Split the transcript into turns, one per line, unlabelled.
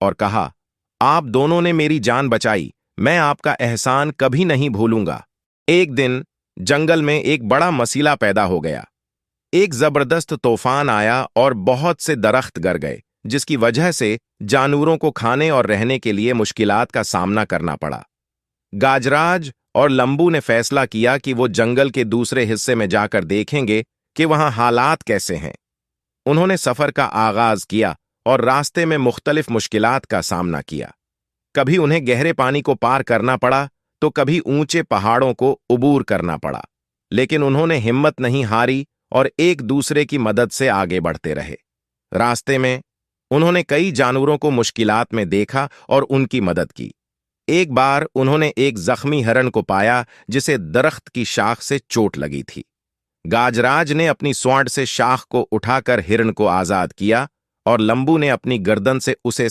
और कहा, आप दोनों ने मेरी जान बचाई, मैं आपका एहसान कभी नहीं भूलूंगा। एक दिन जंगल में एक बड़ा मसीला पैदा हो गया। एक जबरदस्त तूफान आया और बहुत से दरख्त गिर गए, जिसकी वजह से जानवरों को खाने और रहने के लिए मुश्किलात का सामना करना पड़ा। गाजराज और लंबू ने फैसला किया कि वो जंगल के दूसरे हिस्से में जाकर देखेंगे कि वहां हालात कैसे हैं। उन्होंने सफर का आगाज किया और रास्ते में मुख्तलिफ मुश्किलात का सामना किया। कभी उन्हें गहरे पानी को पार करना पड़ा तो कभी ऊंचे पहाड़ों को उबूर करना पड़ा, लेकिन उन्होंने हिम्मत नहीं हारी और एक दूसरे की मदद से आगे बढ़ते रहे। रास्ते में उन्होंने कई जानवरों को मुश्किलात में देखा और उनकी मदद की। एक बार उन्होंने एक जख्मी हिरण को पाया जिसे दरख्त की शाख से चोट लगी थी। गाजराज ने अपनी स्वांड से शाख को उठाकर हिरण को आजाद किया और लंबू ने अपनी गर्दन से उसे